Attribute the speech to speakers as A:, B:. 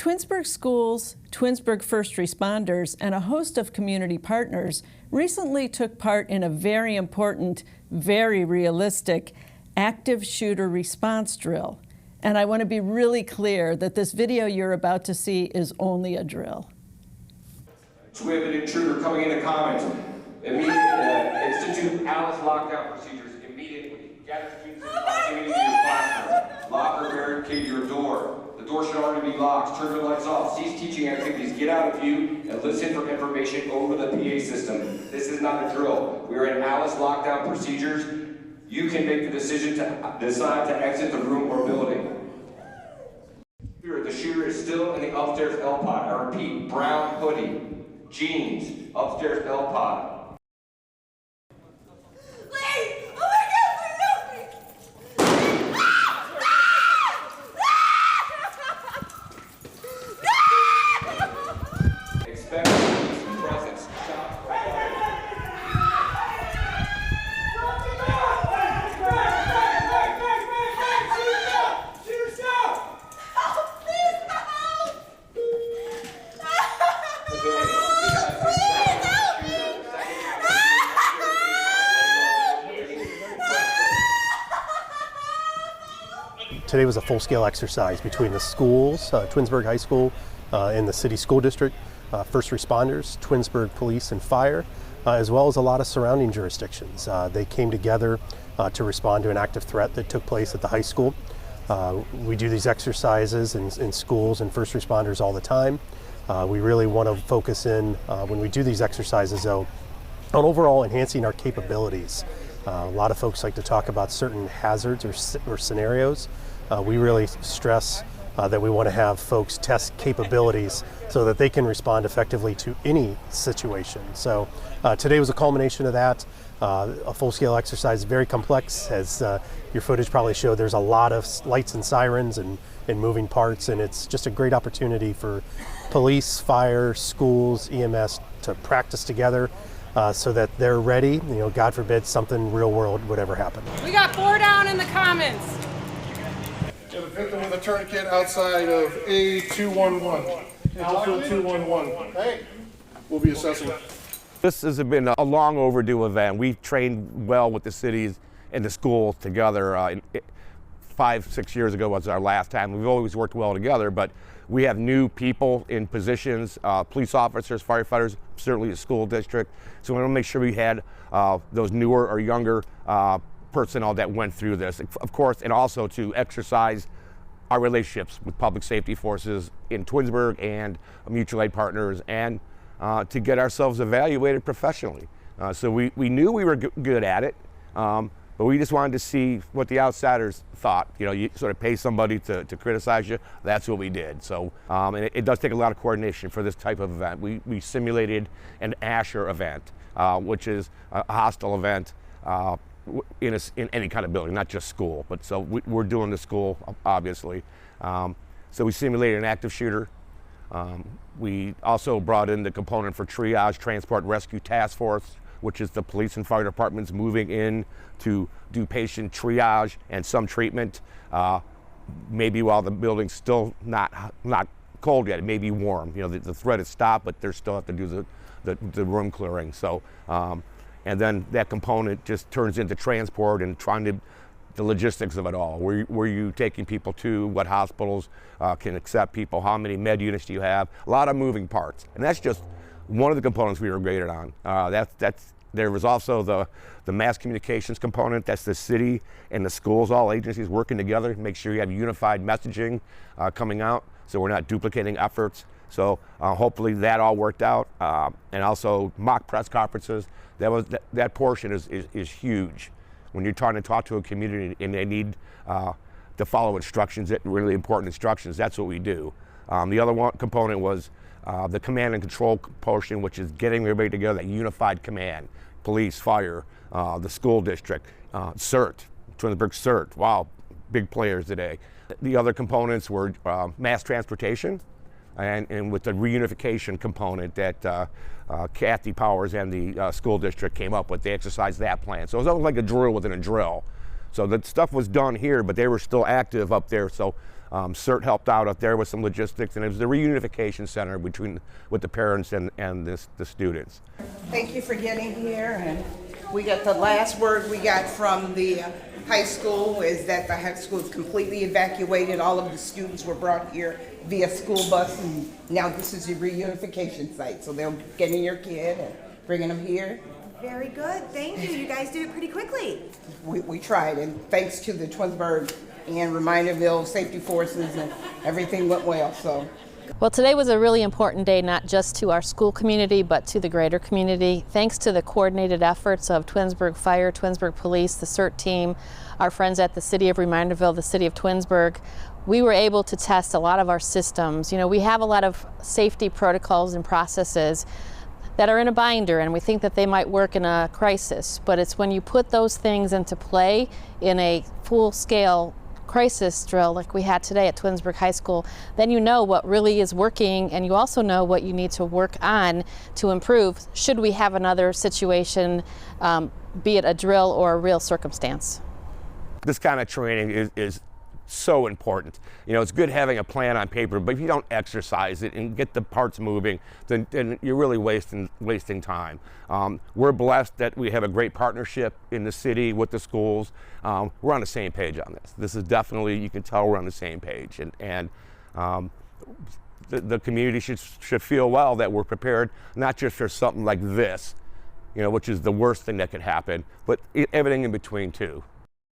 A: Twinsburg Schools, Twinsburg First Responders, and a host of community partners recently took part in a very important, very realistic active shooter response drill. And I want to be really clear that this video you're about to see is only a drill.
B: So we have an intruder coming in the comments. Institute Alice lockdown procedures immediately. Gather students in proximity to your classroom. Lock or barricade your door. The door should already be locked. Turn the lights off. Cease teaching activities. Get out of view and listen for information over the PA system. This is not a drill. We are in Alice lockdown procedures. You can make the decision to decide to exit the room or building. The shooter is still in the upstairs L pod. I repeat, brown hoodie, jeans, upstairs L pod.
C: Today was a full-scale exercise between the schools, Twinsburg High School and the city school district, first responders, Twinsburg Police and Fire, as well as a lot of surrounding jurisdictions. They came together to respond to an active threat that took place at the high school. We do these exercises in schools and first responders all the time. We really want to focus in, when we do these exercises though, on overall enhancing our capabilities. A lot of folks like to talk about certain hazards or scenarios. We really stress that we want to have folks test capabilities so that they can respond effectively to any situation. So today was a culmination of that. A full-scale exercise, very complex, as your footage probably showed. There's a lot of lights and sirens and moving parts, and it's just a great opportunity for police, fire, schools, EMS to practice together so that they're ready. You know, God forbid something real world would ever happen.
D: We got 4 down in the comments.
E: We have a victim with a tourniquet outside of A211. Alpha 211. Hey. We'll be assessing.
F: This has been a long overdue event. We've trained well with the cities and the schools together. 5-6 years ago was our last time. We've always worked well together, but we have new people in positions, police officers, firefighters, certainly the school district. So we want to make sure we had those newer or younger personnel that went through this, of course, and also to exercise our relationships with public safety forces in Twinsburg and mutual aid partners, and to get ourselves evaluated professionally. So we knew we were good at it, but we just wanted to see what the outsiders thought. You know, you sort of pay somebody to criticize you. That's what we did. So, and it does take a lot of coordination for this type of event. We simulated an Asher event, which is a hostile event in any kind of building, not just school. But so we're doing the school, obviously. So we simulated an active shooter. We also brought in the component for triage, transport, rescue task force, which is the police and fire departments moving in to do patient triage and some treatment, maybe while the building's still not cold yet. It may be warm. You know, the threat has stopped, but they still have to do the room clearing. So, and then that component just turns into transport and trying to the logistics of it all. Where you taking people to? What hospitals can accept people? How many med units do you have? A lot of moving parts, and that's just one of the components we were graded on. There was also the mass communications component. That's the city and the schools, all agencies working together to make sure you have unified messaging coming out, so we're not duplicating efforts. So hopefully that all worked out. And also mock press conferences. That portion is huge. When you're trying to talk to a community and they need to follow instructions, really important instructions, that's what we do. The other one component was the command and control portion, which is getting everybody together, that unified command, police, fire, the school district, CERT, Twinsburg CERT, wow, big players today. The other components were mass transportation, and with the reunification component that Kathy Powers and the school district came up with, they exercised that plan. So it was almost like a drill within a drill. So the stuff was done here, but they were still active up there. So CERT helped out there with some logistics, and it was the reunification center with the parents and the students.
G: Thank you for getting here, and we got the last word we got from the high school is that the high school is completely evacuated. All of the students were brought here via school bus, and now this is your reunification site. So they're getting your kid and bringing them here.
H: Very good, thank you. You guys did it pretty quickly.
G: We tried, and thanks to the Twinsburg and Reminderville safety forces, and everything went well. So.
I: Well, today was a really important day, not just to our school community, but to the greater community. Thanks to the coordinated efforts of Twinsburg Fire, Twinsburg Police, the CERT team, our friends at the City of Reminderville, the City of Twinsburg, we were able to test a lot of our systems. You know, we have a lot of safety protocols and processes that are in a binder, and we think that they might work in a crisis, but it's when you put those things into play in a full-scale crisis drill like we had today at Twinsburg High School, then you know what really is working, and you also know what you need to work on to improve should we have another situation, be it a drill or a real circumstance.
F: This kind of training is so important. You know, it's good having a plan on paper, but if you don't exercise it and get the parts moving, then you're really wasting time. We're blessed that we have a great partnership in the city with the schools. We're on the same page on this. This is definitely, you can tell we're on the same page, and the community should feel well that we're prepared, not just for something like this, you know, which is the worst thing that could happen, but everything in between too.